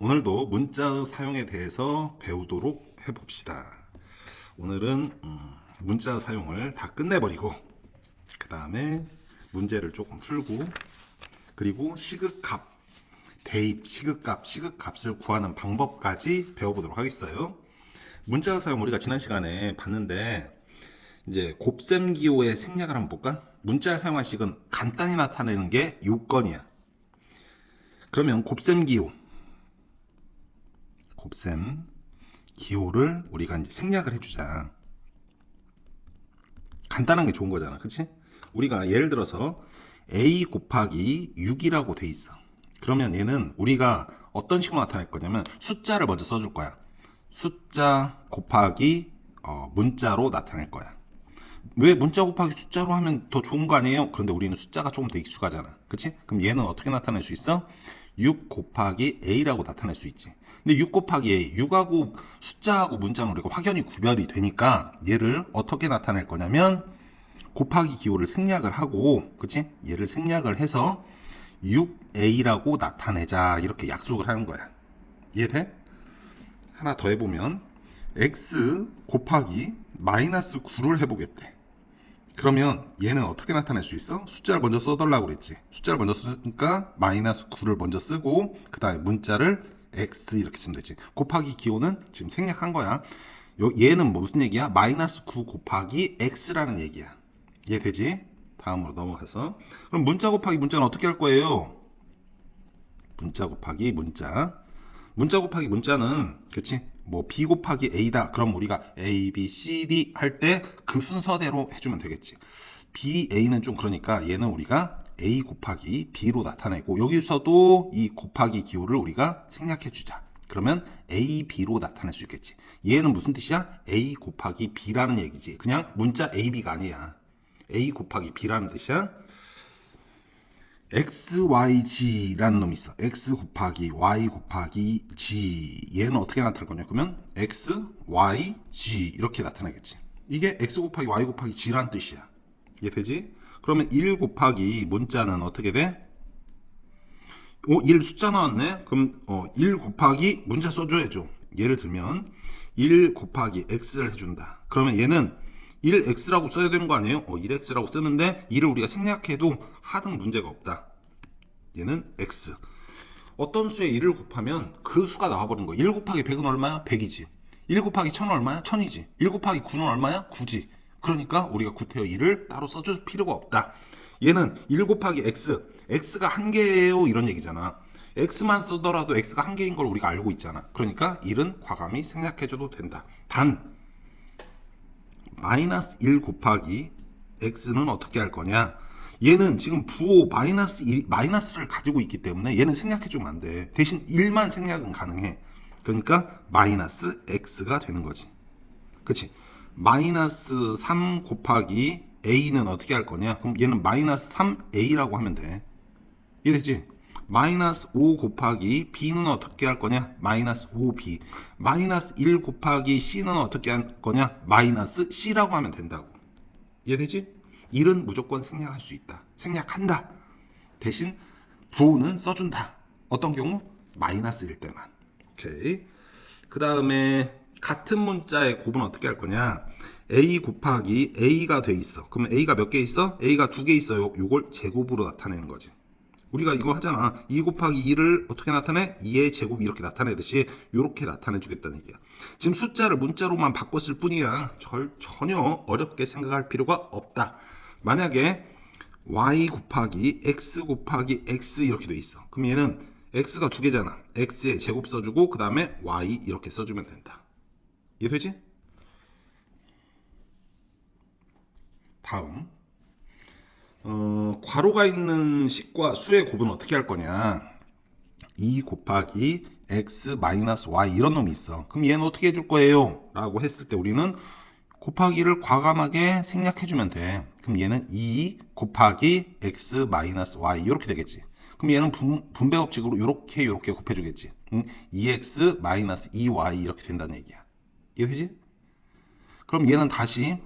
오늘도 문자의 사용에 대해서 배우도록 해봅시다. 오늘은 문자 사용을 다 끝내버리고 그 다음에 문제를 조금 풀고 그리고 시급값, 대입, 시급값을 구하는 방법까지 배워보도록 하겠어요. 문자 사용 우리가 지난 시간에 봤는데 이제 곱셈 기호의 생략을 한번 볼까? 문자를 사용한 식은 간단히 나타내는 게 요건이야. 그러면 곱셈 기호를 우리가 이제 생략을 해주자. 간단한 게 좋은 거잖아, 그치? 우리가 예를 들어서 a 곱하기 6이라고 돼 있어. 그러면 얘는 우리가 어떤 식으로 나타낼 거냐면 숫자를 먼저 써줄 거야. 숫자 곱하기 문자로 나타낼 거야. 왜 문자 곱하기 숫자로 하면 더 좋은 거 아니에요? 그런데 우리는 숫자가 조금 더 익숙하잖아, 그치? 그럼 얘는 어떻게 나타낼 수 있어? 6 곱하기 a라고 나타낼 수 있지. 근데 6 곱하기 a, 6하고 숫자하고 문자는 우리가 확연히 구별이 되니까 얘를 어떻게 나타낼 거냐면 곱하기 기호를 생략을 하고, 그치? 얘를 생략을 해서 6a라고 나타내자, 이렇게 약속을 하는 거야. 이해돼? 하나 더 해보면 x 곱하기 마이너스 9를 해보겠대. 그러면 얘는 어떻게 나타낼 수 있어? 숫자를 먼저 써달라고 그랬지. 숫자를 먼저 쓰니까 마이너스 9를 먼저 쓰고 그 다음에 문자를 x 이렇게 쓰면 되지. 곱하기 기호는 지금 생략한 거야. 얘는 무슨 얘기야? 마이너스 9 곱하기 x라는 얘기야. 이해되지? 다음으로 넘어가서 그럼 문자 곱하기 문자는 어떻게 할 거예요? 문자 곱하기 문자는 그치? 뭐 b 곱하기 a다. 그럼 우리가 a, b, c, d 할 때 그 순서대로 해주면 되겠지. b, a는 좀 그러니까 얘는 우리가 a 곱하기 b로 나타내고 여기서도 이 곱하기 기호를 우리가 생략해주자. 그러면 a, b로 나타낼 수 있겠지. 얘는 무슨 뜻이야? a 곱하기 b라는 얘기지. 그냥 문자 a, b가 아니야. a 곱하기 b라는 뜻이야. xyg라는 놈이 있어. x 곱하기 y 곱하기 g. 얘는 어떻게 나타날 거냐? 그러면 x, y, g 이렇게 나타나겠지. 이게 x 곱하기 y 곱하기 g라는 뜻이야. 이해되지? 그러면 1 곱하기 문자는 어떻게 돼? 1 숫자 나왔네? 그럼 1 곱하기 문자 써줘야죠. 예를 들면 1 곱하기 x를 해준다. 그러면 얘는 1x라고 써야 되는 거 아니에요? 1x라고 쓰는데 1을 우리가 생략해도 하등 문제가 없다. 얘는 x. 어떤 수에 1을 곱하면 그 수가 나와버린 거야. 1 곱하기 100은 얼마야? 100이지. 1 곱하기 1000은 얼마야? 1000이지. 1 곱하기 9는 얼마야? 9지. 그러니까 우리가 구태여 1을 따로 써줄 필요가 없다. 얘는 1 곱하기 x. x가 한 개예요, 이런 얘기잖아. x만 쓰더라도 x가 한 개인 걸 우리가 알고 있잖아. 그러니까 1은 과감히 생략해줘도 된다. 단 마이너스 1 곱하기 x는 어떻게 할 거냐? 얘는 지금 부호 마이너스를 가지고 있기 때문에 얘는 생략해주면 안 돼. 대신 1만 생략은 가능해. 그러니까 마이너스 x가 되는 거지. 그치? 마이너스 3 곱하기 a는 어떻게 할 거냐? 그럼 얘는 마이너스 3a라고 하면 돼. 이해되지? 마이너스 5 곱하기 b는 어떻게 할 거냐? 마이너스 5b. 마이너스 1 곱하기 c는 어떻게 할 거냐? 마이너스 c라고 하면 된다고. 이해되지? 1은 무조건 생략할 수 있다. 생략한다. 대신 부호는 써준다. 어떤 경우? 마이너스일 때만. 오케이. 그 다음에 같은 문자의 곱은 어떻게 할 거냐? a 곱하기 a가 돼 있어. 그러면 a가 몇 개 있어? a가 2개 있어요. 요걸 제곱으로 나타내는 거지. 우리가 이거 하잖아. 2 곱하기 2를 어떻게 나타내? 2의 제곱이 이렇게 나타내듯이 이렇게 나타내 주겠다는 얘기야. 지금 숫자를 문자로만 바꿨을 뿐이야. 전혀 어렵게 생각할 필요가 없다. 만약에 y 곱하기 x 곱하기 x 이렇게 돼 있어. 그럼 얘는 x가 2개잖아. x의 제곱 써주고 그 다음에 y 이렇게 써주면 된다. 이해되지? 다음 괄호가 있는 식과 수의 곱은 어떻게 할 거냐? 2 곱하기 x 마이너스 y 이런 놈이 있어. 그럼 얘는 어떻게 해줄 거예요? 라고 했을 때 우리는 곱하기를 과감하게 생략해주면 돼. 그럼 얘는 2 곱하기 x 마이너스 y 이렇게 되겠지. 그럼 얘는 분배 법칙으로 이렇게 곱해주겠지. 2x 마이너스 2y 이렇게 된다는 얘기야. 이해되지? 그럼 얘는 다시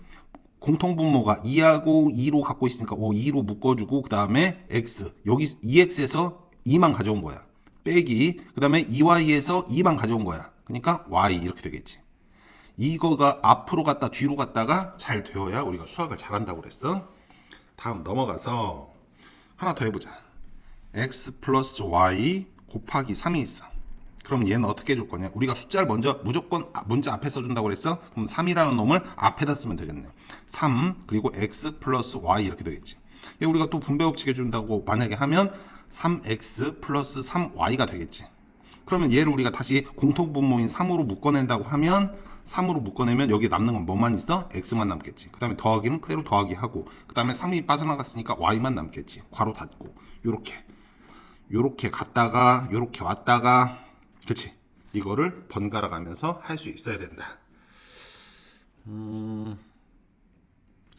공통분모가 2하고 2로 갖고 있으니까 2로 묶어주고 그 다음에 x 여기 2x에서 2만 가져온 거야. 빼기 그 다음에 2y에서 2만 가져온 거야. 그러니까 y 이렇게 되겠지. 이거가 앞으로 갔다 뒤로 갔다가 잘 되어야 우리가 수학을 잘한다고 그랬어. 다음 넘어가서 하나 더 해보자. x 플러스 y 곱하기 3이 있어. 그럼 얘는 어떻게 해줄 거냐? 우리가 숫자를 먼저 무조건 문자 앞에 써준다고 그랬어? 그럼 3이라는 놈을 앞에다 쓰면 되겠네. 3 그리고 x 플러스 y 이렇게 되겠지. 얘 우리가 또 분배법칙 해준다고 만약에 하면 3x 플러스 3y가 되겠지. 그러면 얘를 우리가 다시 공통분모인 3으로 묶어낸다고 하면 3으로 묶어내면 여기 남는 건 뭐만 있어? x만 남겠지. 그 다음에 더하기는 그대로 더하기 하고 그 다음에 3이 빠져나갔으니까 y만 남겠지. 괄호 닫고 요렇게 갔다가 요렇게 왔다가 그치? 이거를 번갈아 가면서 할 수 있어야 된다.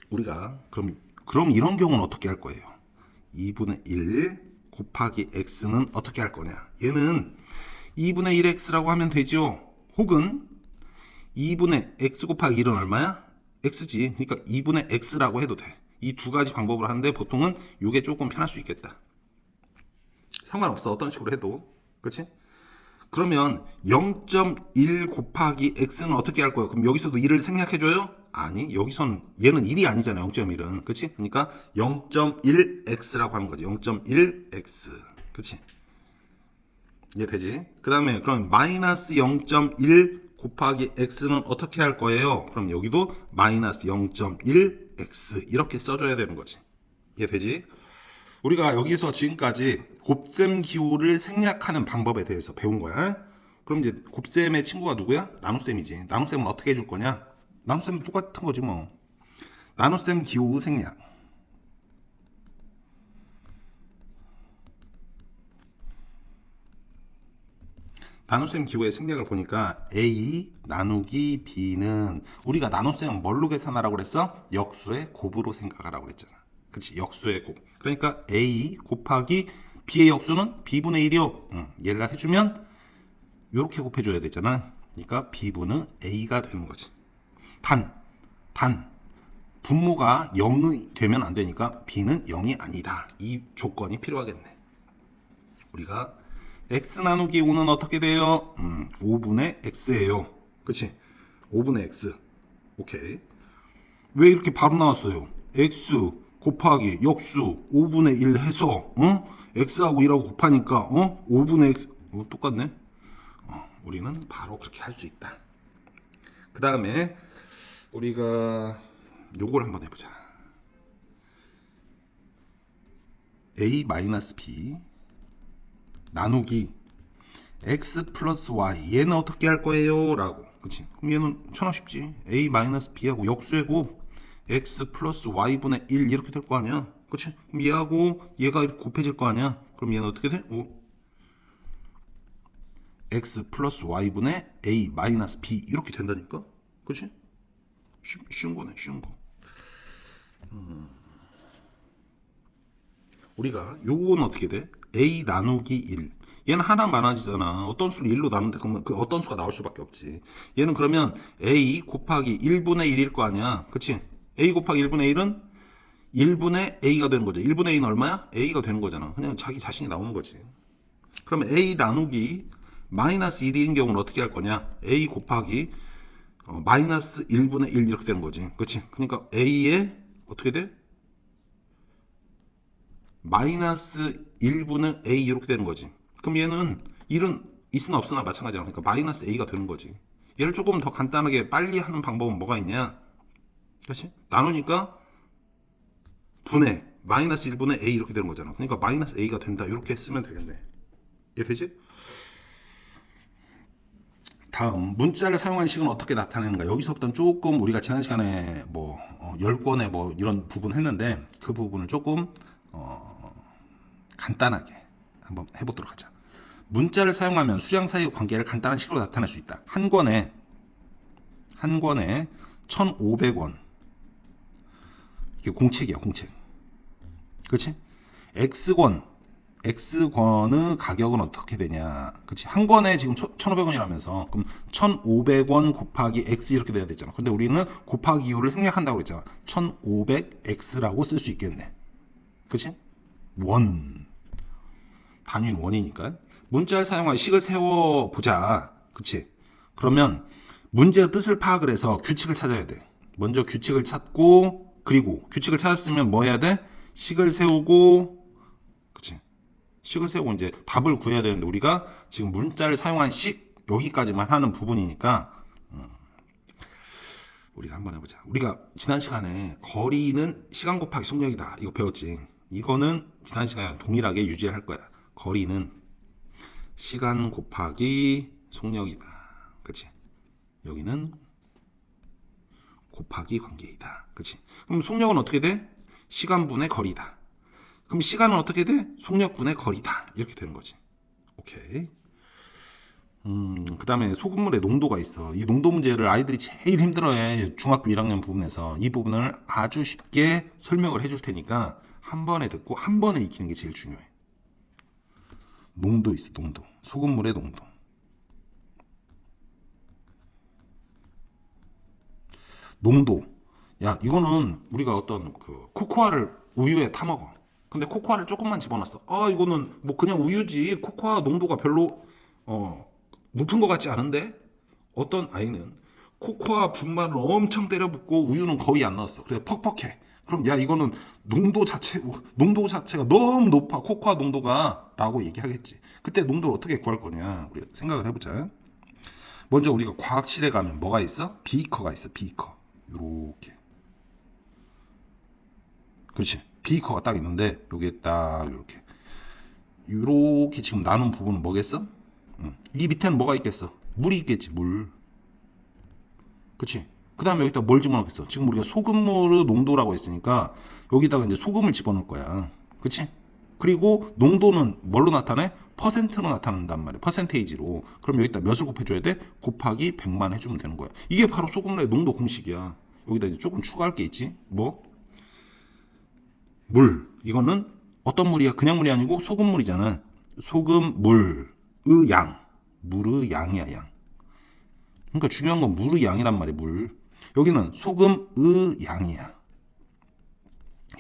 우리가 그럼 이런 경우는 어떻게 할 거예요? 2분의 1 곱하기 x는 어떻게 할 거냐? 얘는 2분의 1x라고 하면 되죠. 혹은 2분의 x 곱하기 1은 얼마야? x지. 그러니까 2분의 x라고 해도 돼. 이 두 가지 방법을 하는데 보통은 이게 조금 편할 수 있겠다. 상관없어. 어떤 식으로 해도. 그치? 그러면 0.1 곱하기 x는 어떻게 할 거예요? 그럼 여기서도 1을 생략해줘요? 아니, 여기서는 얘는 1이 아니잖아. 0.1은. 그치? 그러니까 0.1x라고 하는 거지. 0.1x. 그치? 이해 되지? 그 다음에 그럼 마이너스 0.1 곱하기 x는 어떻게 할 거예요? 그럼 여기도 마이너스 0.1x 이렇게 써줘야 되는 거지. 이해 되지? 우리가 여기서 지금까지 곱셈 기호를 생략하는 방법에 대해서 배운 거야. 그럼 이제 곱셈의 친구가 누구야? 나눗셈이지. 나눗셈은 어떻게 해줄 거냐? 나눗셈은 똑같은 거지 뭐. 나눗셈 기호 생략. 나눗셈 기호의 생략을 보니까 A 나누기 B는 우리가 나눗셈은 뭘로 계산하라고 그랬어? 역수의 곱으로 생각하라고 그랬잖아. 그치? 역수의 곱. 그러니까 A 곱하기 B의 역수는 B분의 1이요. 얘를 해주면 이렇게 곱해줘야 되잖아. 그러니까 B분은 A가 되는 거지. 단 분모가 0이 되면 안 되니까 B는 0이 아니다. 이 조건이 필요하겠네. 우리가 x 나누기 5는 어떻게 돼요? 5분의 x예요. 그치? 5분의 x. 오케이. 왜 이렇게 바로 나왔어요? x 곱하기 역수 5분의 1 해서 x하고 1하고 곱하니까 5분의 x 똑같네. 우리는 바로 그렇게 할 수 있다. 그 다음에 우리가 요걸 한번 해보자. a-b 나누기 x 플러스 y 얘는 어떻게 할 거예요? 라고. 그치? 그럼 얘는 천하 쉽지. a-b하고 역수의 곱 x 플러스 y분의 1 이렇게 될 거 아니야. 그치? 그럼 얘하고 얘가 이렇게 곱해질 거 아니야. 그럼 얘는 어떻게 돼? x 플러스 y분의 a-b 이렇게 된다니까. 그치? 쉬운 거네. 쉬운 거. 우리가 요거는 어떻게 돼? a 나누기 1 얘는 하나 많아지잖아. 어떤 수를 1로 나누는데 그러면 그 어떤 수가 나올 수밖에 없지. 얘는 그러면 a 곱하기 1분의 1일 거 아니야. 그치? a 곱하기 1분의 1은 1분의 a가 되는 거죠. 1분의 a는 얼마야? a가 되는 거잖아. 그냥 자기 자신이 나오는 거지. 그러면 a 나누기 마이너스 1인 경우는 어떻게 할 거냐? a 곱하기 마이너스 1분의 1 이렇게 되는 거지. 그치? 그러니까 a에 어떻게 돼? 마이너스 1분의 a 이렇게 되는 거지. 그럼 얘는 1은 있으나 없으나 마찬가지야. 그러니까 마이너스 a가 되는 거지. 얘를 조금 더 간단하게 빨리 하는 방법은 뭐가 있냐? 그렇지? 나누니까 분의 마이너스 1분의 a 이렇게 되는 거잖아. 그러니까 마이너스 a가 된다. 이렇게 쓰면 되겠네. 이해 되지? 다음 문자를 사용한 식은 어떻게 나타내는가? 여기서부터는 조금 우리가 지난 시간에 뭐 10권에 뭐 이런 부분 했는데 그 부분을 조금 간단하게 한번 해보도록 하자. 문자를 사용하면 수량 사이의 관계를 간단한 식으로 나타낼 수 있다. 한 권에 1,500원. 이게 공책이야, 공책. 그렇지? X권의 가격은 어떻게 되냐? 그렇지? 한 권에 지금 1,500원이라면서 그럼 1,500원 곱하기 X 이렇게 돼야 되잖아. 근데 우리는 곱하기 이유를 생략한다고 그랬잖아. 1,500X라고 쓸 수 있겠네. 그렇지? 원. 단위는 원이니까. 문자를 사용하여 식을 세워보자. 그치? 그러면 문제의 뜻을 파악을 해서 규칙을 찾아야 돼. 먼저 규칙을 찾고, 그리고 규칙을 찾았으면 뭐 해야 돼? 식을 세우고, 그치? 식을 세우고 이제 답을 구해야 되는데, 우리가 지금 문자를 사용한 식, 여기까지만 하는 부분이니까, 우리가 한번 해보자. 우리가 지난 시간에 거리는 시간 곱하기 속력이다. 이거 배웠지? 이거는 지난 시간에 동일하게 유지할 거야. 거리는 시간 곱하기 속력이다. 그치? 여기는 곱하기 관계이다. 그치? 그럼 속력은 어떻게 돼? 시간분의 거리다. 그럼 시간은 어떻게 돼? 속력분의 거리다. 이렇게 되는 거지. 오케이. 그 다음에 소금물의 농도가 있어. 이 농도 문제를 아이들이 제일 힘들어해. 중학교 1학년 부분에서. 이 부분을 아주 쉽게 설명을 해줄 테니까 한 번에 듣고 한 번에 익히는 게 제일 중요해. 농도 있어, 농도. 소금물의 농도. 농도. 야, 이거는 우리가 어떤 그 코코아를 우유에 타 먹어. 근데 코코아를 조금만 집어넣었어. 아, 이거는 뭐 그냥 우유지. 코코아 농도가 별로 높은 것 같지 않은데? 어떤 아이는 코코아 분말을 엄청 때려 붓고 우유는 거의 안 넣었어. 그래 퍽퍽해. 그럼 야, 이거는 농도 자체가 너무 높아. 코코아 농도가 라고 얘기하겠지. 그때 농도를 어떻게 구할 거냐? 우리가 생각을 해보자. 먼저 우리가 과학실에 가면 뭐가 있어? 비커가 있어. 비커. 요렇게. 그렇지. 비커가 딱 있는데 여기에 딱 요렇게. 요렇게 지금 나눈 부분은 뭐겠어? 이 밑에는 뭐가 있겠어? 물이 있겠지. 물. 그치? 그 다음에 여기다 뭘 집어넣겠어? 지금 우리가 소금물의 농도라고 했으니까 여기다가 이제 소금을 집어넣을 거야. 그치? 그리고 농도는 뭘로 나타내? 퍼센트로 나타난단 말이야. 퍼센테이지로. 그럼 여기다 몇을 곱해줘야 돼? 곱하기 100만 해주면 되는 거야. 이게 바로 소금물의 농도 공식이야. 여기다 이제 조금 추가할 게 있지. 뭐? 물. 이거는 어떤 물이야? 그냥 물이 아니고 소금물이잖아. 소금물의 양. 물의 양이야, 양. 그러니까 중요한 건 물의 양이란 말이야, 물. 여기는 소금의 양이야.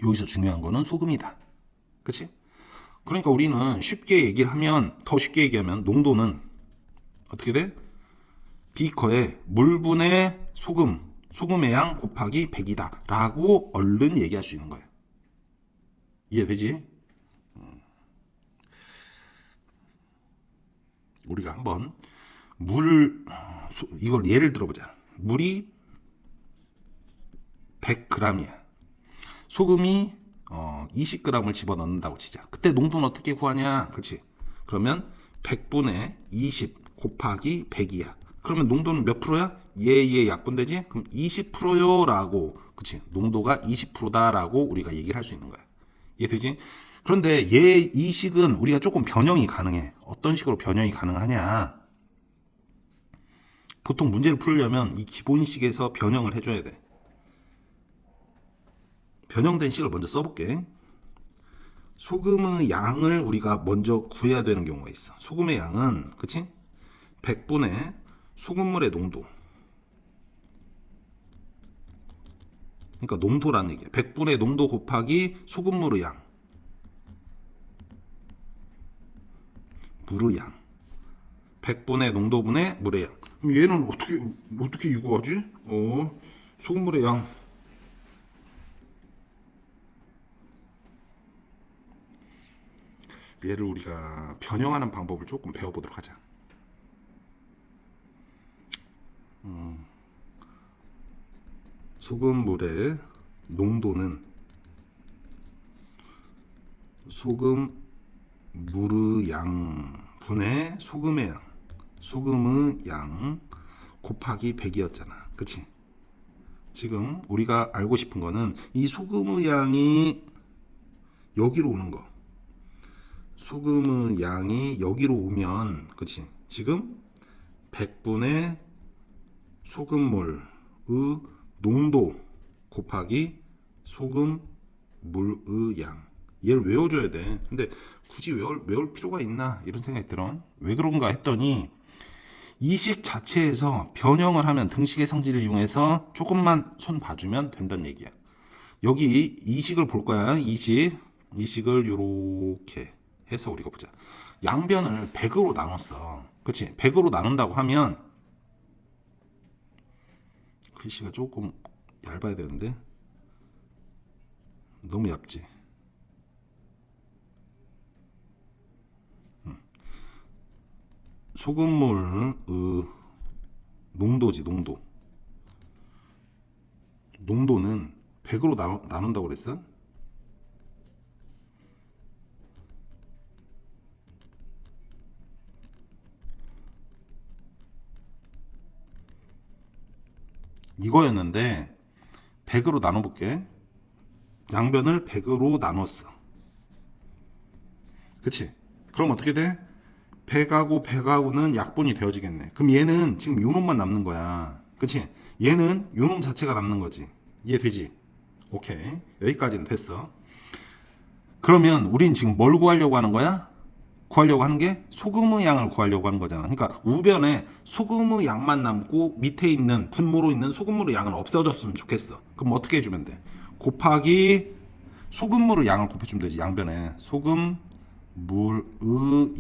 여기서 중요한 거는 소금이다. 그치? 그러니까 우리는 쉽게 얘기를 하면, 더 쉽게 얘기하면 농도는 어떻게 돼? 비커에 물분의 소금의 양 곱하기 100이다 라고 얼른 얘기할 수 있는 거야. 이해되지? 우리가 한번 이걸 예를 들어보자. 물이 100g이야. 소금이 20g을 집어넣는다고 치자. 그때 농도는 어떻게 구하냐? 그치? 그러면 100분의 20 곱하기 100이야. 그러면 농도는 몇 프로야? 얘 약분되지? 그럼 20%요 라고. 그치? 농도가 20%다 라고 우리가 얘기를 할 수 있는 거야. 이해되지? 그런데 이 식은 우리가 조금 변형이 가능해. 어떤 식으로 변형이 가능하냐? 보통 문제를 풀려면 이 기본식에서 변형을 해줘야 돼. 변형된 식을 먼저 써볼게. 소금의 양을 우리가 먼저 구해야 되는 경우가 있어. 소금의 양은, 그치? 100분의 소금물의 농도. 그러니까 농도라는 얘기야. 100분의 농도 곱하기 소금물의 양. 물의 양. 100분의 농도분의 물의 양. 그럼 얘는 어떻게 이거 하지? 소금물의 양. 얘를 우리가 변형하는 방법을 조금 배워보도록 하자. 소금물의 농도는 물의 양 분의 소금의 양 곱하기 100이었잖아. 그치? 지금 우리가 알고 싶은 거는 이 소금의 양이 여기로 오는 거. 소금의 양이 여기로 오면, 그치? 지금 100분의 소금물의 농도 곱하기 소금물의 양. 얘를 외워줘야 돼. 근데 굳이 외울 필요가 있나? 이런 생각이 들어. 왜 그런가 했더니 이 식 자체에서 변형을 하면 등식의 성질을 이용해서 조금만 손 봐주면 된다는 얘기야. 여기 이 식을 볼 거야. 이 식을 요렇게 해서 우리가 보자. 양변을 100으로 나눴어. 그치? 100으로 나눈다고 하면 글씨가 조금 얇아야 되는데 너무 얇지. 소금물 농도지, 농도. 농도는 100으로 나눈다고 그랬어? 이거였는데 100으로 나눠볼게. 양변을 100으로 나눴어. 그치? 그럼 어떻게 돼? 100하고 100하고는 약분이 되어지겠네. 그럼 얘는 지금 요놈만 남는 거야. 그치? 얘는 요놈 자체가 남는 거지. 이해되지? 오케이. 여기까지는 됐어. 그러면 우린 지금 뭘 구하려고 하는 거야? 구하려고 하는 게 소금의 양을 구하려고 하는 거잖아. 그러니까 우변에 소금의 양만 남고 밑에 있는 분모로 있는 소금물의 양은 없어졌으면 좋겠어. 그럼 어떻게 해주면 돼? 곱하기 소금물의 양을 곱해주면 되지. 양변에 소금물의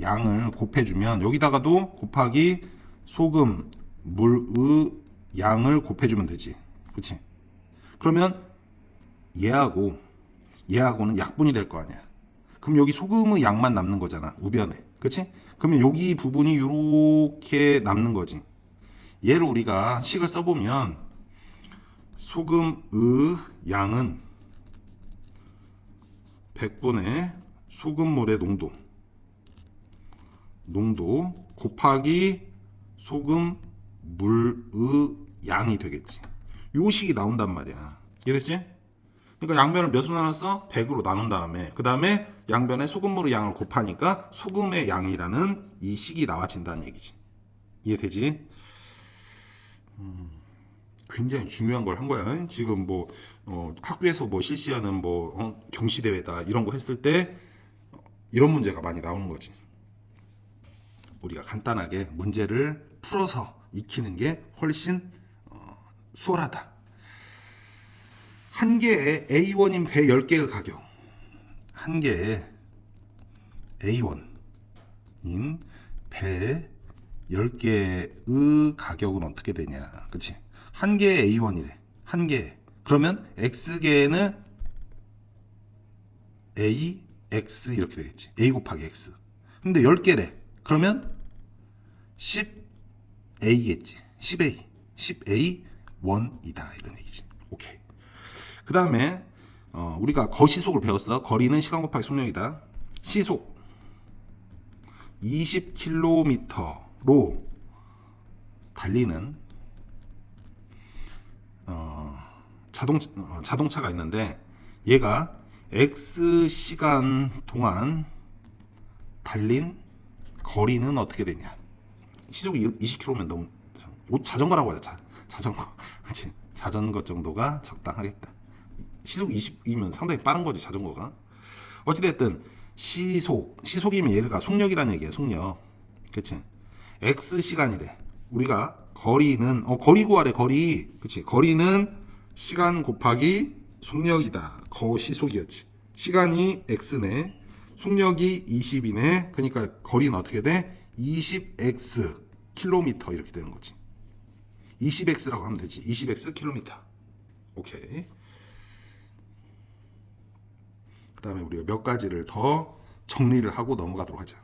양을 곱해주면 여기다가도 곱하기 소금물의 양을 곱해주면 되지. 그렇지? 그러면 얘하고는 약분이 될 거 아니야. 그럼 여기 소금의 양만 남는 거잖아. 우변에. 그치? 그러면 여기 부분이 이렇게 남는 거지. 얘를 우리가 식을 써보면 소금의 양은 100분의 소금물의 농도 곱하기 소금물의 양이 되겠지. 요 식이 나온단 말이야. 이해됐지? 그러니까 양변을 몇으로 나눴어? 100으로 나눈 다음에 그 다음에 양변에 소금물의 양을 곱하니까 소금의 양이라는 이 식이 나와진다는 얘기지. 이해되지? 굉장히 중요한 걸 한 거야. 지금 뭐 학교에서 뭐 실시하는 뭐 경시대회다 이런 거 했을 때 이런 문제가 많이 나오는 거지. 우리가 간단하게 문제를 풀어서 익히는 게 훨씬 수월하다. 한 개에 A1인 배 10개의 가격. 한 개에 A1인 배 10개의 가격은 어떻게 되냐. 그치? 한 개에 A1이래. 한 개에. 그러면 X개는 AX 이렇게 되겠지. A 곱하기 X. 근데 10개래. 그러면 10A겠지. 10A. 10A1이다. 이런 얘기지. 오케이. 그 다음에 우리가 거시속을 배웠어. 거리는 시간 곱하기 속력이다. 시속 20km로 달리는 자동차가 있는데 얘가 X 시간 동안 달린 거리는 어떻게 되냐. 시속이 20km면 너무 자전거라고 하자. 자전거. 그치? 자전거 정도가 적당하겠다. 시속 20이면 상당히 빠른 거지, 자전거가. 어찌됐든 시속이면 얘가 속력이라는 얘기야. 속력. 그치? X 시간이래. 우리가 거리는 거리 구하래. 거리. 그치? 거리는 시간 곱하기 속력이다. 거시속이었지. 시간이 X네. 속력이 20이네. 그러니까 거리는 어떻게 돼? 20X 킬로미터 이렇게 되는 거지. 20X라고 하면 되지. 20X 킬로미터. 오케이. 그 다음에 우리가 몇 가지를 더 정리를 하고 넘어가도록 하자.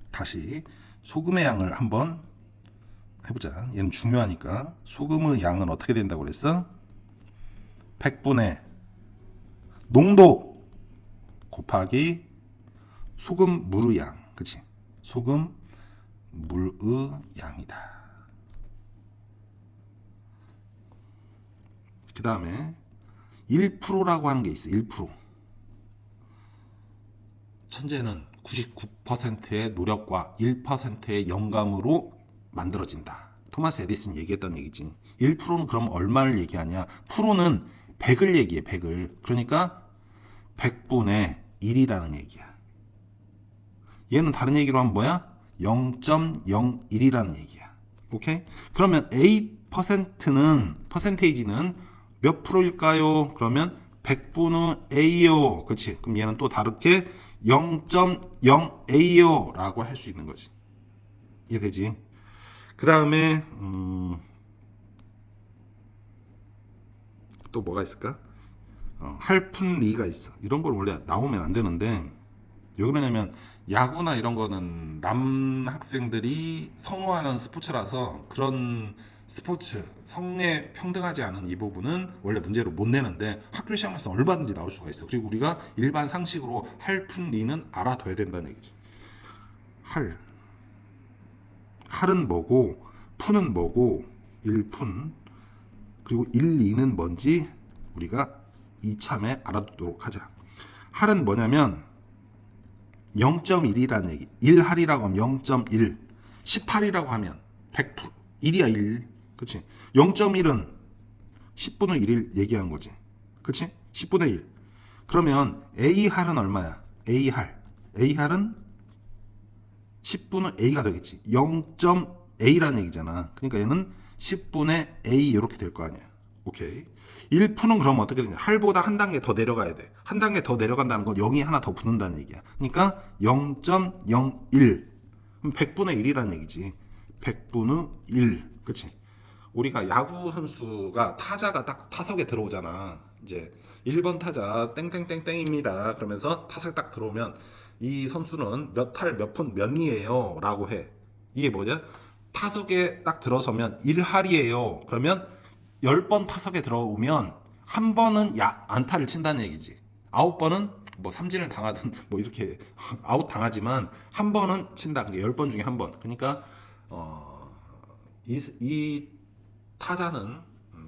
다시 소금의 양을 한번 해보자. 얘는 중요하니까. 소금의 양은 어떻게 된다고 그랬어? 100분의 농도 곱하기 소금물의 양. 그치? 소금물의 양이다. 그 다음에 1%라고 하는 게 있어. 1%. 천재는 99%의 노력과 1%의 영감으로 만들어진다. 토마스 에디슨이 얘기했던 얘기지. 1%는 그럼 얼마를 얘기하냐? 프로는 100을 얘기해. 100을. 그러니까 100분의 1이라는 얘기야. 얘는 다른 얘기로 하면 뭐야? 0.01이라는 얘기야. 오케이? 그러면 A%는 퍼센테이지는 몇 프로일까요? 그러면 100분의 A요. 그치? 그럼 얘는 또 다르게 0.0A요 라고 할 수 있는 거지. 이해되지? 그 다음에 또 뭐가 있을까? 할푼리가 있어. 이런 걸 원래 나오면 안 되는데 왜 그러냐면 야구나 이런 거는 남학생들이 선호하는 스포츠라서 그런 스포츠 성에 평등하지 않은 이 부분은 원래 문제로 못 내는데 학교 시험에서 얼마든지 나올 수가 있어. 그리고 우리가 일반 상식으로 할푼리는 알아둬야 된다는 얘기지. 할은 뭐고 푼은 뭐고 1푼 그리고 1, 2는 뭔지 우리가 이참에 알아두도록 하자. 할은 뭐냐면 0.1이라는 얘기. 1할이라고 하면 0.1, 18이라고 하면 100%, 1이야 1. 그치? 0.1은 10분의 1을 얘기한 거지. 그치? 10분의 1. 그러면 A할은 얼마야? A할은 10분의 A가 되겠지. 0.A라는 얘기잖아. 그러니까 얘는 10분의 A 이렇게 될 거 아니야. 오케이. 1푼은 그럼 어떻게 되냐? 할보다 한 단계 더 내려가야 돼. 한 단계 더 내려간다는 건 0이 하나 더 붙는다는 얘기야. 그러니까 0.01. 그럼 100분의 1이라는 얘기지. 100분의 1. 그치? 우리가 야구 선수가 타자가 딱 타석에 들어오잖아. 이제 1번 타자 땡땡땡땡입니다. 그러면서 타석에 딱 들어오면 이 선수는 몇 할 몇 푼 몇 리예요 라고 해. 이게 뭐냐? 타석에 딱 들어서면 1할이에요. 그러면 10번 타석에 들어오면 한 번은 안타를 친다는 얘기지. 9번은 뭐 삼진을 당하든 뭐 이렇게 아웃 당하지만 한 번은 친다. 그러니까 10번 중에 한 번. 그러니까 이 타자는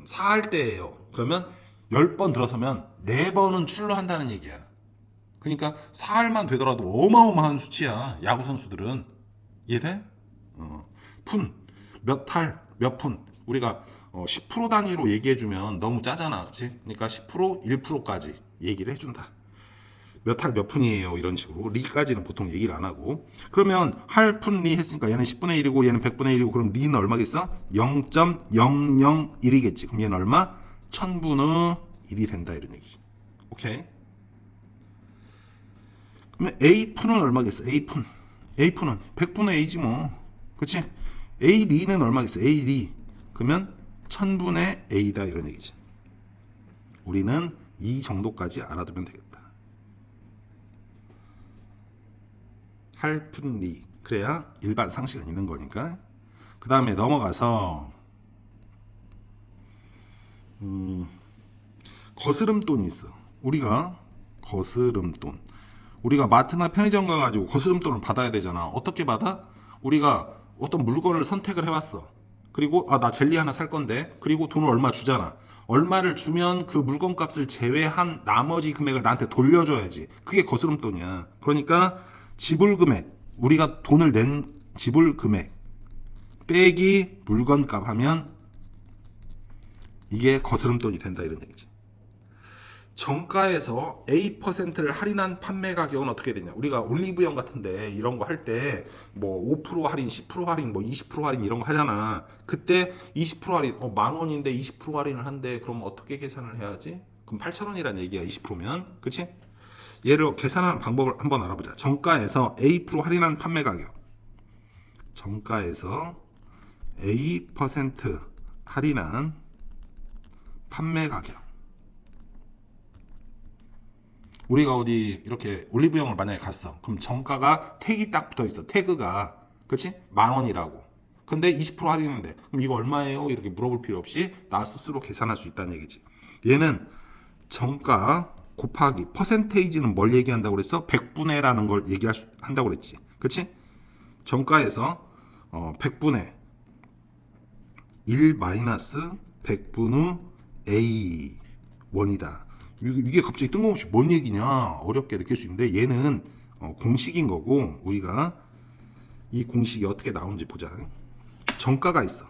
4할 때예요. 그러면 10번 들어서면 4번은 출루한다는 얘기야. 그러니까 4할만 되더라도 어마어마한 수치야. 야구 선수들은. 이해돼? 푼, 몇 할, 몇 푼. 우리가 10% 단위로 얘기해주면 너무 짜잖아. 그치? 그러니까 10%, 1%까지 얘기를 해준다. 몇 할 몇 푼이에요. 이런 식으로. 리까지는 보통 얘기를 안 하고. 그러면 할, 푼, 리 했으니까 얘는 10분의 1이고 얘는 100분의 1이고 그럼 리는 얼마겠어? 0.001이겠지. 그럼 얘는 얼마? 1000분의 1이 된다. 이런 얘기지. 오케이? 그러면 A푼은 얼마겠어? A푼은 100분의 A지 뭐. 그치? A리는 얼마겠어? A리. 그러면 1000분의 A다 이런 얘기지. 우리는 이 정도까지 알아두면 되겠다. 할푼리. 그래야 일반 상식은 있는 거니까. 그 다음에 넘어가서 거스름돈이 있어. 우리가 거스름돈. 우리가 마트나 편의점 가가지고 거스름돈을 받아야 되잖아. 어떻게 받아? 우리가 어떤 물건을 선택을 해왔어. 그리고 나 젤리 하나 살 건데 그리고 돈을 얼마 주잖아. 얼마를 주면 그 물건 값을 제외한 나머지 금액을 나한테 돌려줘야지. 그게 거스름돈이야. 그러니까 지불 금액, 우리가 돈을 낸 지불 금액 빼기 물건 값 하면 이게 거스름돈이 된다 이런 얘기지. 정가에서 A%를 할인한 판매 가격은 어떻게 되냐? 우리가 올리브영 같은데 이런 거 할 때 뭐 5% 할인, 10% 할인, 뭐 20% 할인 이런 거 하잖아. 그때 20% 할인, 10,000원인데 20% 할인을 한대. 그럼 어떻게 계산을 해야지? 그럼 8,000원이란 얘기야, 20%면. 그치? 얘를 계산하는 방법을 한번 알아보자. 정가에서 A% 할인한 판매 가격. 정가에서 A% 할인한 판매 가격. 우리가 어디 이렇게 올리브영을 만약에 갔어. 그럼 정가가 택이 딱 붙어 있어. 태그가. 그치? 10,000원이라고. 근데 20% 할인인데 그럼 이거 얼마예요? 이렇게 물어볼 필요 없이 나 스스로 계산할 수 있다는 얘기지. 얘는 정가 곱하기 퍼센테이지는 뭘 얘기한다고 그랬어? 100분의라는 걸 한다고 그랬지. 그치? 정가에서 100분의 1 마이너스 100분의 A 원이다. 이게 갑자기 뜬금없이 뭔 얘기냐 어렵게 느낄 수 있는데 얘는 공식인 거고 우리가 이 공식이 어떻게 나오는지 보자. 정가가 있어.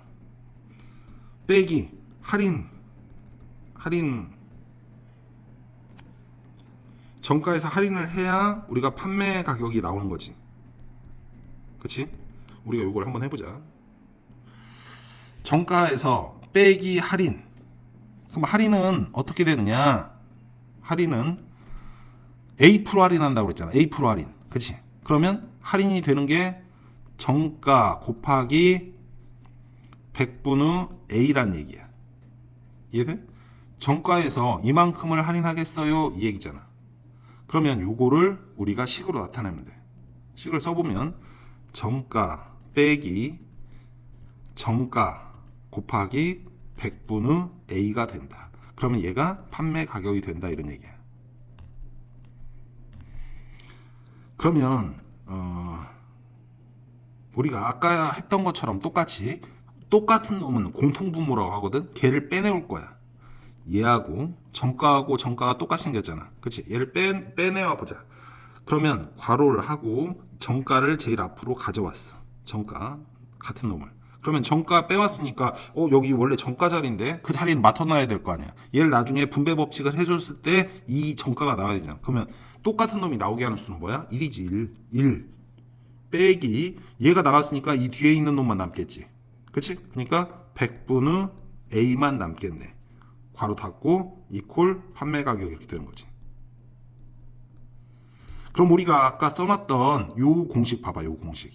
빼기 할인 정가에서 할인을 해야 우리가 판매 가격이 나오는 거지. 그치? 우리가 이걸 한번 해보자. 정가에서 빼기 할인. 그럼 할인은 어떻게 되느냐? 할인은 A% 할인한다고 그랬잖아. A% 할인. 그치? 그러면 할인이 되는 게 정가 곱하기 100분의 A란 얘기야. 이해돼? 정가에서 이만큼을 할인하겠어요? 이 얘기잖아. 그러면 요거를 우리가 식으로 나타내면 돼. 식을 써보면 정가 빼기 정가 곱하기 100분의 A가 된다. 그러면 얘가 판매 가격이 된다 이런 얘기야. 그러면 우리가 아까 했던 것처럼 똑같이 똑같은 놈은 공통분모라고 하거든. 걔를 빼내올 거야. 얘하고 정가가 똑같이 생겼잖아. 그치? 얘를 빼내와 보자. 그러면 괄호를 하고 정가를 제일 앞으로 가져왔어. 정가 같은 놈을. 그러면 정가 빼왔으니까 여기 원래 정가 자리인데 그 자리는 맡아놔야 될 거 아니야. 얘를 나중에 분배 법칙을 해줬을 때 이 정가가 나와야 되잖아. 그러면 똑같은 놈이 나오게 하는 수는 뭐야? 1이지 1 빼기 얘가 나갔으니까 이 뒤에 있는 놈만 남겠지. 그치? 그러니까 100분의 A만 남겠네. 괄호 닫고 이퀄 판매 가격 이렇게 되는 거지. 그럼 우리가 아까 써놨던 요 공식 봐봐. 요 공식.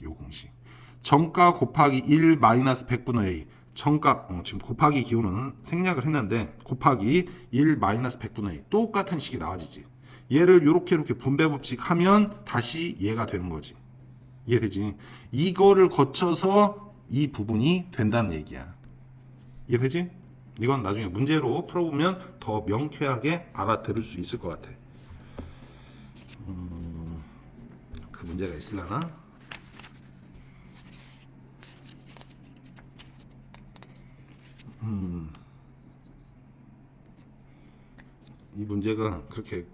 정가 곱하기 1 마이너스 100분의 A. 정가 지금 곱하기 기호는 생략을 했는데 곱하기 1 마이너스 100분의 A. 똑같은 식이 나와지지. 얘를 이렇게 분배 법칙 하면 다시 얘가 되는 거지. 이해되지? 이거를 거쳐서 이 부분이 된다는 얘기야. 이해되지? 이건 나중에 문제로 풀어보면 더 명쾌하게 알아들을 수 있을 것 같아. 그 문제가 있으려나? 이 문제가 그렇게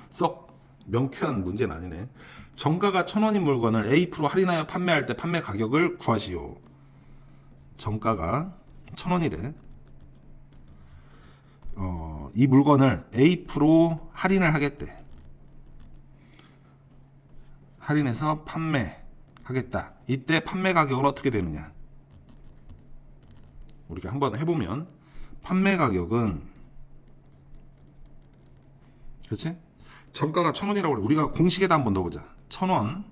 썩 명쾌한 문제는 아니네. 정가가 1,000원인 물건을 A% 할인하여 판매할 때 판매 가격을 구하시오. 정가가 1,000원이래. 이 물건을 A% 할인을 하겠대. 할인해서 판매하겠다. 이때 판매 가격은 어떻게 되느냐? 우리가 한번 해보면 판매 가격은 그렇지? 정가가 1,000원이라고 그래. 우리가 공식에다 한번 넣어보자. 1,000원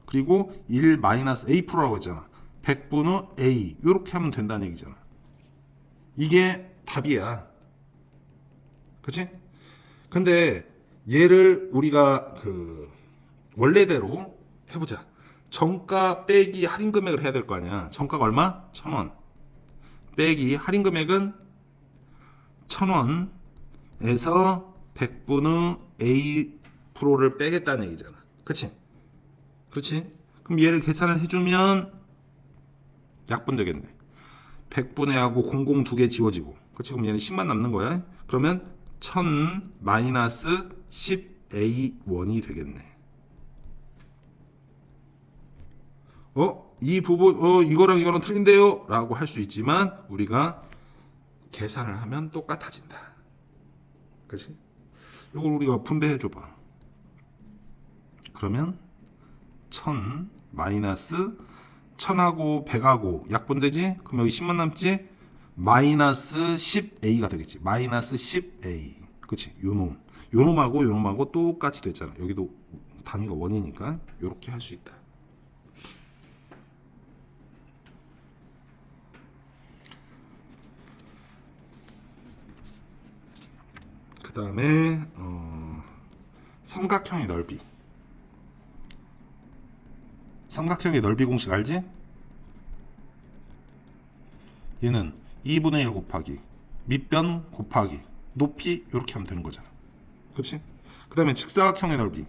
그리고 1 마이너스 A%라고 했잖아. 100분의 A 이렇게 하면 된다는 얘기잖아. 이게 답이야. 그치? 근데 얘를 우리가 원래대로 해보자. 정가 빼기 할인 금액을 해야 될 거 아니야. 정가가 얼마? 1,000원 빼기 할인 금액은 1,000원에서 100분의 A%를 빼겠다는 얘기잖아. 그치? 그렇지? 그럼 얘를 계산을 해주면 약분 되겠네. 100분의 하고 00 두 개 지워지고. 그치? 그럼 얘는 10만 남는 거야. 그러면 1000 마이너스 10A1이 되겠네. 이 부분 이거랑 이거랑 틀린데요? 라고 할 수 있지만 우리가 계산을 하면 똑같아진다. 그치? 이걸 우리가 분배해 줘봐. 그러면 1000 마이너스 1000하고 100하고 약분되지? 그럼 여기 10만 남지? 마이너스 10A가 되겠지. 마이너스 10A. 그치? 요놈하고 요놈하고 똑같이 됐잖아. 여기도 단위가 원이니까 이렇게 할 수 있다. 그 다음에 삼각형의 넓이. 삼각형의 넓이 공식 알지? 얘는 2분의 1 곱하기 밑변 곱하기 높이 이렇게 하면 되는 거잖아. 그치? 그 다음에 직사각형의 넓이.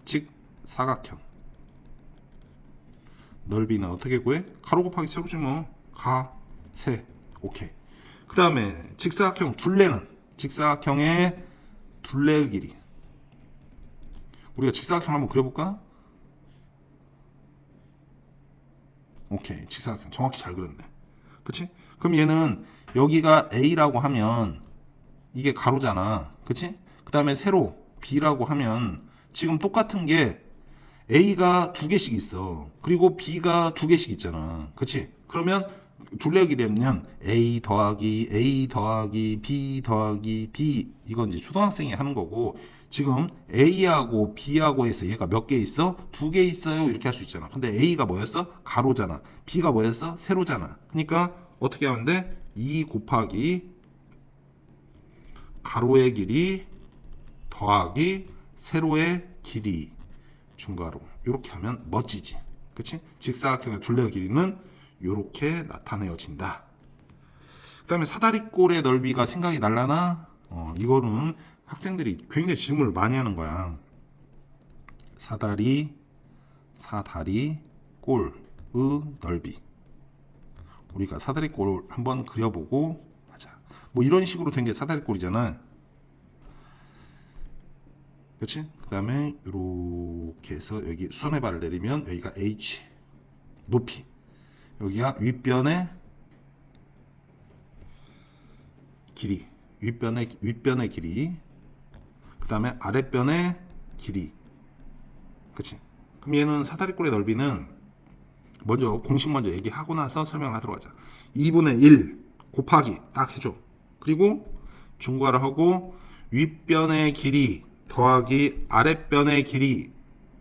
직사각형 넓이는 어떻게 구해? 가로 곱하기 세로지 뭐. 세. 오케이. 그 다음에 직사각형 둘레는 직사각형의 둘레의 길이. 우리가 직사각형 한번 그려볼까? 오케이. 직사각형 정확히 잘 그렸네. 그치? 그럼 얘는 여기가 A라고 하면 이게 가로잖아. 그치? 그 다음에 세로 B라고 하면 지금 똑같은 게 A가 두 개씩 있어. 그리고 B가 두 개씩 있잖아. 그치? 그러면 둘레의 길이면 A 더하기 B 더하기 B 이건 이제 초등학생이 하는 거고, 지금 A하고 B하고 해서 얘가 몇 개 있어? 2개 있어요. 이렇게 할 수 있잖아. 근데 A가 뭐였어? 가로잖아. B가 뭐였어? 세로잖아. 그러니까 어떻게 하면 돼? 2 곱하기 가로의 길이 더하기 세로의 길이 중괄호. 이렇게 하면 멋지지. 그치? 직사각형의 둘레의 길이는 이렇게 나타내어진다. 그 다음에 사다리꼴의 넓이가 생각이 날라나? 이거는 학생들이 굉장히 질문을 많이 하는 거야. 사다리 꼴의 넓이. 우리가 사다리꼴 한번 그려보고 하자. 뭐 이런 식으로 된 게 사다리꼴이잖아. 그렇지? 그 다음에 이렇게 해서 여기 수선의 발을 내리면 여기가 H 높이, 여기가 윗변의 길이, 윗변의 길이, 그 다음에 아랫변의 길이. 그치? 그럼 얘는 사다리꼴의 넓이는 먼저 공식 먼저 얘기하고 나서 설명을 하도록 하자. 2분의 1 곱하기 딱 해줘. 그리고 중괄호 하고 윗변의 길이 더하기 아랫변의 길이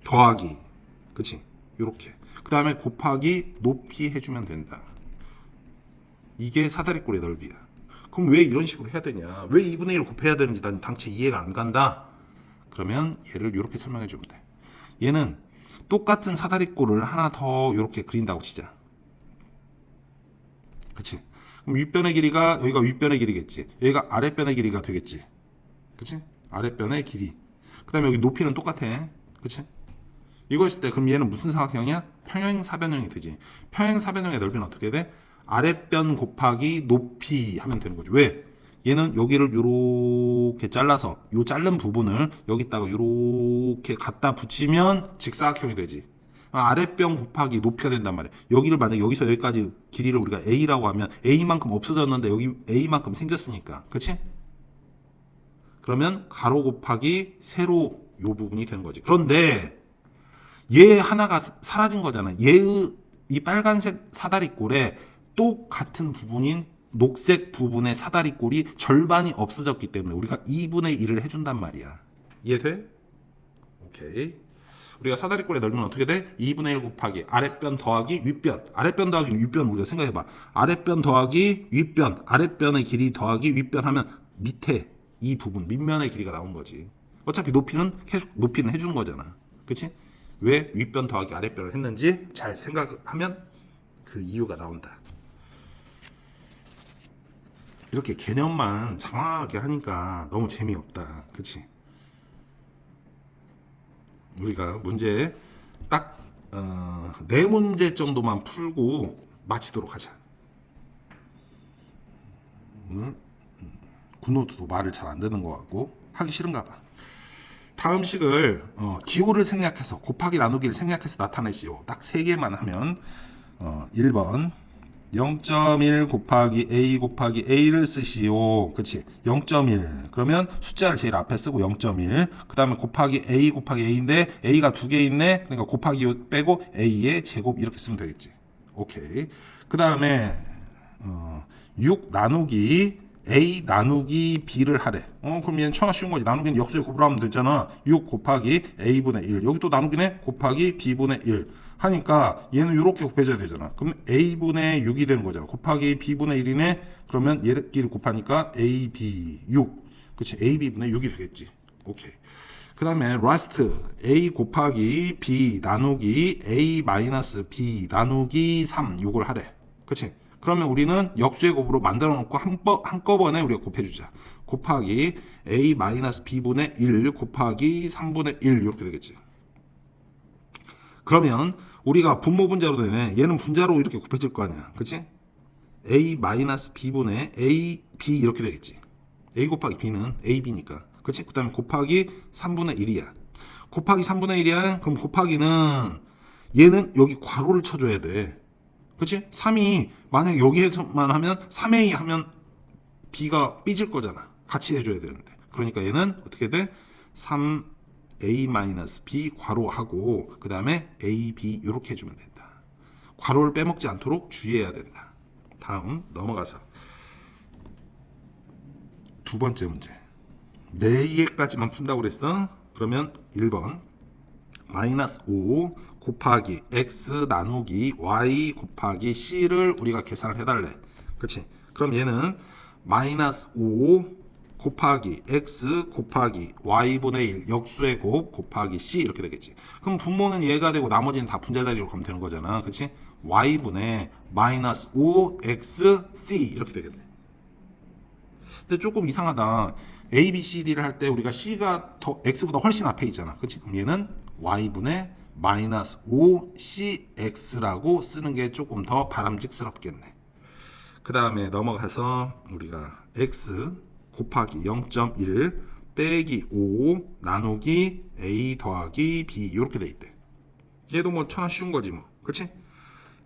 더하기. 그치? 요렇게. 그 다음에 곱하기 높이 해주면 된다. 이게 사다리꼴의 넓이야. 그럼 왜 이런 식으로 해야 되냐? 왜 2분의 1 곱해야 되는지 난 당최 이해가 안 간다. 그러면 얘를 이렇게 설명해 주면 돼. 얘는 똑같은 사다리꼴을 하나 더 이렇게 그린다고 치자. 그치? 그럼 윗변의 길이가 여기가 윗변의 길이겠지. 여기가 아랫변의 길이가 되겠지. 그치? 아랫변의 길이. 그 다음에 여기 높이는 똑같아. 그치? 이거 했을 때 그럼 얘는 무슨 사각형이야? 평행사변형이 되지. 평행사변형의 넓이는 어떻게 돼? 아랫변 곱하기 높이 하면 되는 거죠. 왜? 얘는 여기를 요렇게 잘라서 요 자른 부분을 여기다가 요렇게 갖다 붙이면 직사각형이 되지. 아랫변 곱하기 높이가 된단 말이야. 여기를 만약에 여기서 여기까지 길이를 우리가 A라고 하면 A만큼 없어졌는데 여기 A만큼 생겼으니까. 그치? 그러면 가로 곱하기 세로 요 부분이 되는 거지. 그런데 얘 하나가 사라진 거잖아. 얘의 이 빨간색 사다리꼴에 똑같은 부분인 녹색 부분의 사다리꼴이 절반이 없어졌기 때문에 우리가 2분의 1을 해준단 말이야. 이해돼? 오케이. 우리가 사다리꼴의 넓이는 어떻게 돼? 2분의 1 곱하기 아랫변 더하기 윗변. 아랫변 더하기 윗변 우리가 생각해봐. 아랫변 더하기 윗변. 아랫변의 길이 더하기 윗변 하면 밑에 이 부분 밑면의 길이가 나온 거지. 어차피 높이는 계속 높이는 해주는 거잖아. 그치? 왜 윗변 더하기 아랫변을 했는지 잘 생각하면 그 이유가 나온다. 이렇게 개념만 장황하게 하니까 너무 재미없다. 그치? 우리가 문제 딱 4문제 정도만 풀고 마치도록 하자. 오늘 굿노트도 말을 잘 안 듣는 것 같고 하기 싫은가 봐. 다음 식을 기호를 생략해서 곱하기 나누기를 생략해서 나타내시오. 딱 3개만 하면 1번 0.1 곱하기 A 곱하기 A를 쓰시오. 그치? 0.1. 그러면 숫자를 제일 앞에 쓰고 0.1. 그 다음에 곱하기 A 곱하기 A인데 A가 2개 있네. 그러니까 곱하기 빼고 A의 제곱 이렇게 쓰면 되겠지. 오케이. 그 다음에 6 나누기 A 나누기 B를 하래. 그럼 얘는 청아 쉬운 거지. 나누기는 역수에 곱을 하면 되잖아. 6 곱하기 A분의 1. 여기 또 나누기네. 곱하기 B분의 1. 하니까 얘는 이렇게 곱해져야 되잖아. 그럼 A분의 6이 되는 거잖아. 곱하기 B분의 1이네. 그러면 얘끼리 곱하니까 AB 6. 그치? AB분의 6이 되겠지. 오케이. 그 다음에 라스트 A 곱하기 B 나누기 A 마이너스 B 나누기 3 요걸 하래. 그치? 그러면 우리는 역수의 곱으로 만들어 놓고 한꺼번에 우리가 곱해주자. 곱하기 A 마이너스 B분의 1 곱하기 3분의 1 이렇게 되겠지. 그러면 우리가 분모 분자로 되네. 얘는 분자로 이렇게 곱해질 거 아니야. 그치? A 마이너스 B분의 A, B 이렇게 되겠지. A 곱하기 B는 AB니까. 그치? 그 다음에 곱하기 3분의 1이야. 곱하기 3분의 1이야. 그럼 곱하기는 얘는 여기 괄호를 쳐줘야 돼. 그치? 3이 만약 여기에서만 하면 3A 하면 B가 삐질 거잖아. 같이 해줘야 되는데. 그러니까 얘는 어떻게 돼? 3A-B 괄호하고 그 다음에 AB 이렇게 해주면 된다. 괄호를 빼먹지 않도록 주의해야 된다. 다음 넘어가서 두 번째 문제. 4개까지만 푼다고 그랬어. 그러면 1번 마이너스 5 곱하기 x 나누기 y 곱하기 c를 우리가 계산을 해달래. 그치? 그럼 얘는 마이너스 5 곱하기 x 곱하기 y분의 1 역수의 곱 곱하기 c 이렇게 되겠지. 그럼 분모는 얘가 되고 나머지는 다 분자자리로 가면 되는 거잖아. 그치? y분의 마이너스 5x c 이렇게 되겠네. 근데 조금 이상하다. a, b, c, d를 할 때 우리가 c가 더 x보다 훨씬 앞에 있잖아. 그치? 그럼 얘는 y분의 마이너스 5cx라고 쓰는 게 조금 더 바람직스럽겠네. 그 다음에 넘어가서 우리가 x 곱하기 0.1 빼기 5 나누기 a 더하기 b 이렇게 돼 있대. 얘도 뭐 천하 쉬운 거지 뭐. 그치?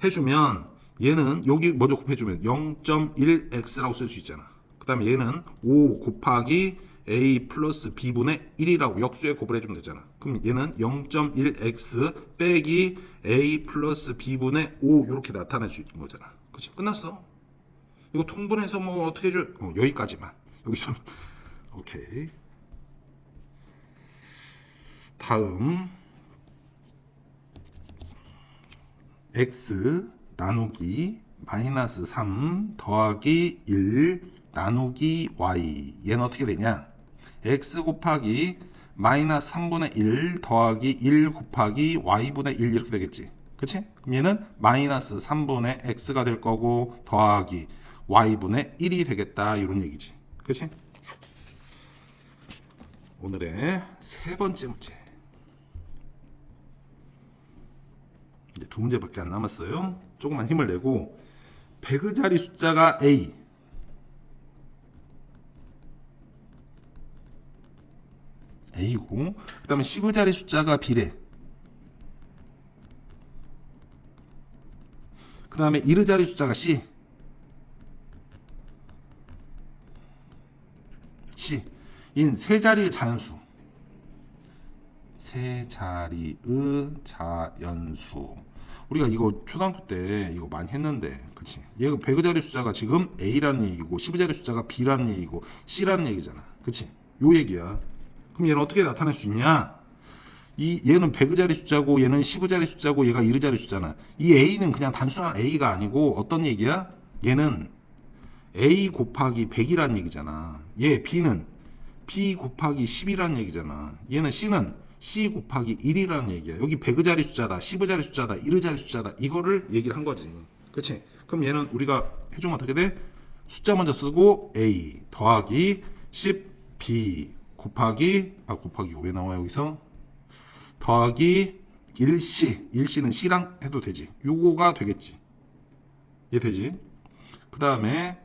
해주면 얘는 여기 먼저 곱해주면 0.1x라고 쓸 수 있잖아. 그 다음에 얘는 5 곱하기 a 플러스 b분의 1이라고 역수에 곱을 해주면 되잖아. 그럼 얘는 0.1x 빼기 a 플러스 b분의 5 이렇게 나타낼 수 있는 거잖아. 그치? 끝났어. 이거 통분해서 뭐 어떻게 해줘? 여기까지만. 여기서 오케이. 다음 x 나누기 마이너스 3 더하기 1 나누기 y 얘는 어떻게 되냐? x 곱하기 마이너스 3분의 1 더하기 1 곱하기 y분의 1 이렇게 되겠지. 그치? 그럼 얘는 마이너스 3분의 x가 될 거고 더하기 y분의 1이 되겠다 이런 얘기지. 그치? 오늘의 세 번째 문제. 이제 두 문제밖에 안 남았어요. 조금만 힘을 내고 배그 자리 숫자가 A고 그 다음에 시브 자리 숫자가 B래. 그 다음에 이르 자리 숫자가 C. 인 세 자리의 자연수. 세 자리의 자연수. 우리가 이거 초등학교 때 이거 많이 했는데, 그치? 얘가 배그 자리 숫자가 지금 A라는 얘기고, 시브 자리 숫자가 B라는 얘기고, C라는 얘기잖아. 그치? 요 얘기야. 그럼 얘는 어떻게 나타낼 수 있냐? 얘는 배그 자리 숫자고, 얘는 시브 자리 숫자고, 얘가 이르 자리 숫자잖아. 이 A는 그냥 단순한 A가 아니고, 어떤 얘기야? 얘는 A 곱하기 100이라는 얘기잖아. 얘 B는 B 곱하기 10이라는 얘기잖아. 얘는 C는 C 곱하기 1이라는 얘기야. 여기 배그 자리 숫자다, 시브 자리 숫자다, 이르 자리 숫자다. 이거를 얘기를 한 거지. 그치? 그럼 얘는 우리가 해주면 어떻게 돼? 숫자 먼저 쓰고 A 더하기 10B 곱하기 왜 나와 여기서? 더하기 1C. 1C는 C랑 해도 되지. 요거가 되겠지. 얘 되지? 그 다음에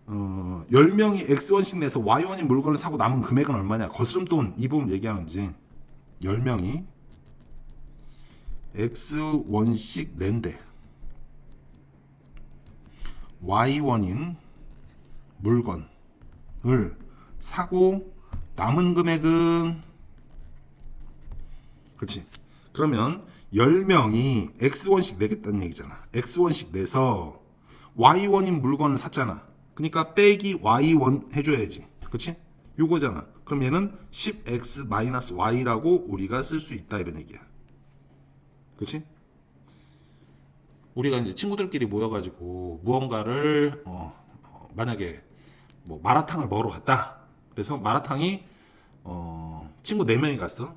10명이 X1씩 내서 Y1인 물건을 사고 남은 금액은 얼마냐? 거스름돈 이 부분 얘기하는지 10명이 X1씩 낸대. Y1인 물건을 사고 남은 금액은 그렇지. 그러면 10명이 X1씩 내겠다는 얘기잖아. X1씩 내서 Y1인 물건을 샀잖아. 그러니까 빼기 Y1 해줘야지. 그치? 요거잖아. 그럼 얘는 10x-y라고 우리가 쓸 수 있다 이런 얘기야. 그치? 우리가 이제 친구들끼리 모여가지고 무언가를 만약에 뭐 마라탕을 먹으러 갔다. 그래서 마라탕이 친구 4명이 갔어.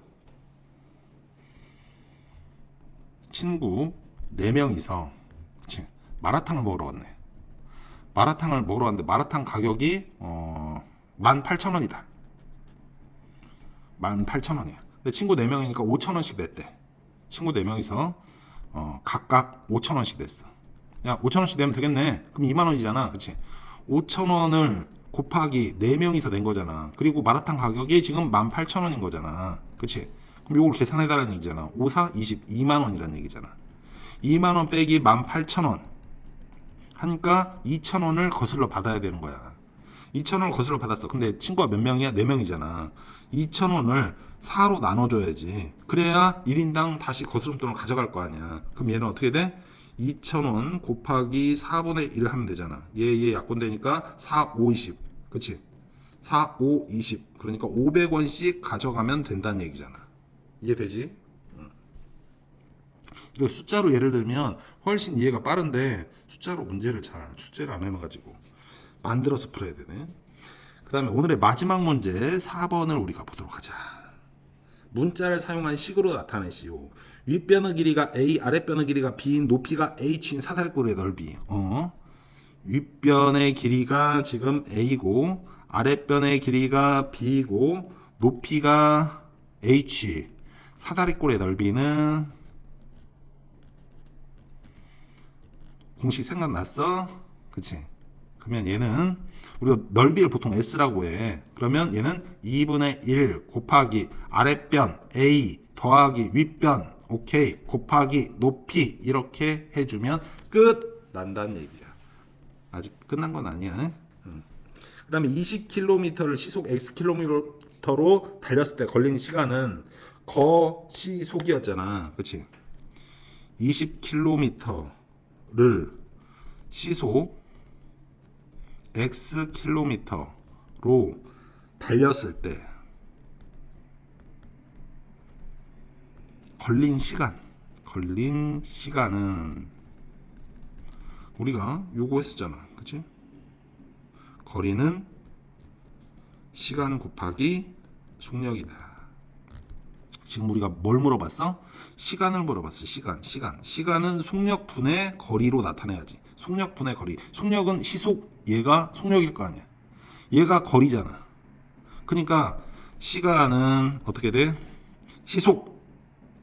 친구 4명이서 그치? 마라탕을 먹으러 갔네. 마라탕을 먹으러 왔는데 마라탕 가격이 18,000원이다. 18,000원이야. 근데 친구 4명이니까 5,000원씩 냈대. 친구 4명이서 각각 5,000원씩 냈어. 야, 5,000원씩 내면 되겠네. 그럼 2만원이잖아. 그치? 5,000원을 곱하기 4명이서 낸 거잖아. 그리고 마라탕 가격이 지금 18,000원인 거잖아. 그치? 그럼 이걸 계산해달라는 얘기잖아. 5, 4, 20, 2만원이라는 얘기잖아. 2만원 빼기 18,000원. 하니까 2,000원을 거슬러 받아야 되는 거야. 2,000원을 거슬러 받았어. 근데 친구가 몇 명이야? 4명이잖아. 2,000원을 4로 나눠줘야지. 그래야 1인당 다시 거스름돈을 가져갈 거 아니야. 그럼 얘는 어떻게 돼? 2,000원 곱하기 4분의 1 하면 되잖아. 얘 약분되니까 4, 5, 20. 그치? 4, 5, 20. 그러니까 500원씩 가져가면 된다는 얘기잖아. 이해되지? 이거 숫자로 예를 들면 훨씬 이해가 빠른데 숫자로 문제를 잘 출제를 안 해놔가지고 만들어서 풀어야 되네. 그 다음에 오늘의 마지막 문제 4번을 우리가 보도록 하자. 문자를 사용한 식으로 나타내시오. 윗변의 길이가 A, 아랫변의 길이가 B인 높이가 H인 사다리꼴의 넓이. 윗변의 길이가 지금 A고 아랫변의 길이가 B고 높이가 H. 사다리꼴의 넓이는 공식 생각났어? 그치? 그러면 얘는 우리가 넓이를 보통 S라고 해. 그러면 얘는 2분의 1 곱하기 아랫변 A 더하기 윗변 오케이 곱하기 높이 이렇게 해주면 끝 난다는 얘기야. 아직 끝난 건 아니야. 그 다음에 20km를 시속 Xkm로 달렸을 때 걸린 시간은 거시속이었잖아. 그치? 20km를 시속 Xkm로 달렸을 때 걸린 시간은 우리가 요거 했었잖아. 그치? 거리는 시간 곱하기 속력이다. 지금 우리가 뭘 물어봤어? 시간을 물어봤어. 시간은 속력 분의 거리로 나타내야지. 속력 분의 거리. 속력은 시속, 얘가 속력일 거 아니야. 얘가 거리잖아. 그러니까 시간은 어떻게 돼? 시속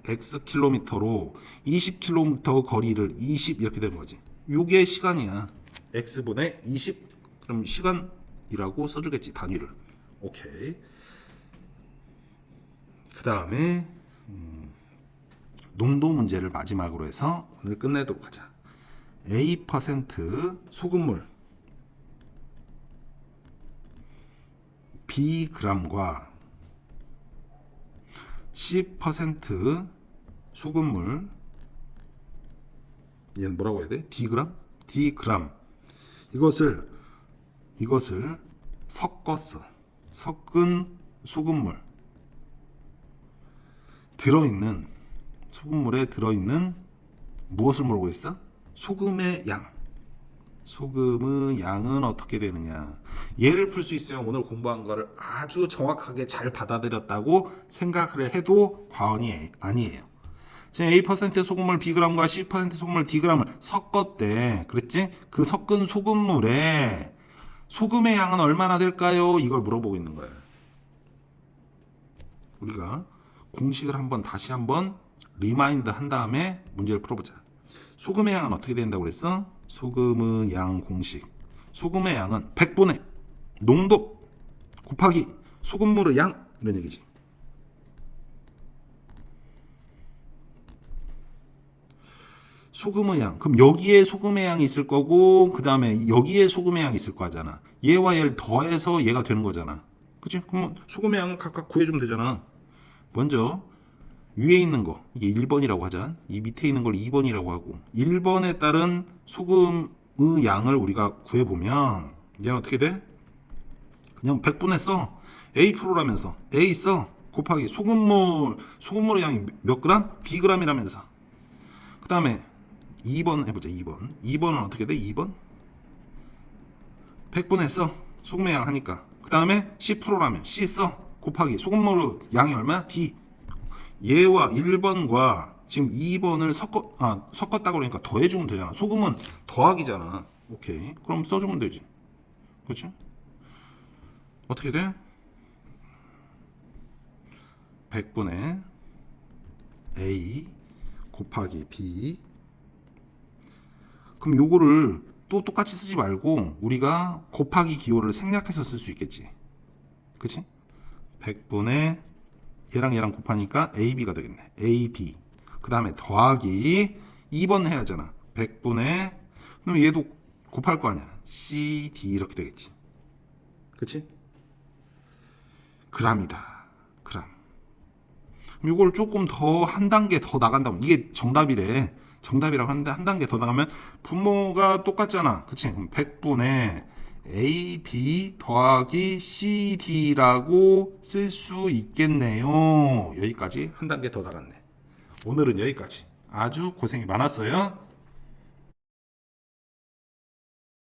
Xkm로 20km 거리를 20 이렇게 되는 거지. 요게 시간이야. X분의 20. 그럼 시간이라고 써주겠지. 단위를. 오케이. 그 다음에 농도 문제를 마지막으로 해서 오늘 끝내도록 하자. A% 소금물 Bg과 10% 소금물 얘는 뭐라고 해야 돼? Dg? 이것을 섞었어. 섞은 소금물 소금물에 들어있는 무엇을 물어보고 있어? 소금의 양은 어떻게 되느냐. 얘를 풀 수 있으면 오늘 공부한 거를 아주 정확하게 잘 받아들였다고 생각을 해도 과언이 아니에요. 지금 A% 소금물 Bg과 10% 소금물 Dg을 섞었대. 그랬지? 그 섞은 소금물에 소금의 양은 얼마나 될까요? 이걸 물어보고 있는 거예요. 우리가 공식을 다시 한번 리마인드 한 다음에 문제를 풀어보자. 소금의 양은 어떻게 된다고 그랬어? 소금의 양 공식. 소금의 양은 100분의 농도 곱하기 소금물의 양 이런 얘기지. 소금의 양. 그럼 여기에 소금의 양이 있을 거고 그 다음에 여기에 소금의 양이 있을 거잖아. 얘와 얘를 더해서 얘가 되는 거잖아. 그치? 그럼 소금의 양을 각각 구해주면 되잖아. 먼저 위에 있는 거 이게 1번이라고 하자. 이 밑에 있는 걸 2번이라고 하고 1번에 따른 소금의 양을 우리가 구해보면 얘는 어떻게 돼? 그냥 100분의 써. A%라면서 A 써 곱하기 소금물의 양이 몇 그램? Bg이라면서. 그 다음에 2번 해보자. 2번은 어떻게 돼? 2번 100분의 써. 소금의 양 하니까. 그 다음에 10%라면 C 써 곱하기 소금물 양이 얼마야? D. 얘와 1번과 지금 2번을 섞었다고 그러니까 더해주면 되잖아. 소금은 더하기잖아. 오케이. 그럼 써주면 되지. 그렇지? 어떻게 돼? 100분의 A 곱하기 B. 그럼 요거를 또 똑같이 쓰지 말고 우리가 곱하기 기호를 생략해서 쓸 수 있겠지. 그치? 100분의 얘랑 곱하니까 AB가 되겠네. AB. 그 다음에 더하기 2번 해야 하잖아. 100분의 그럼 얘도 곱할 거 아니야. CD 이렇게 되겠지. 그치? 그람이다. 그람. 그럼 이걸 조금 더 한 단계 더 나간다고. 이게 정답이래. 정답이라고 하는데 한 단계 더 나가면 분모가 똑같잖아. 그치? 그럼 100분의 AB 더하기 CD라고 쓸 수 있겠네요. 여기까지 한 단계 더 나갔네. 오늘은 여기까지. 아주 고생이 많았어요.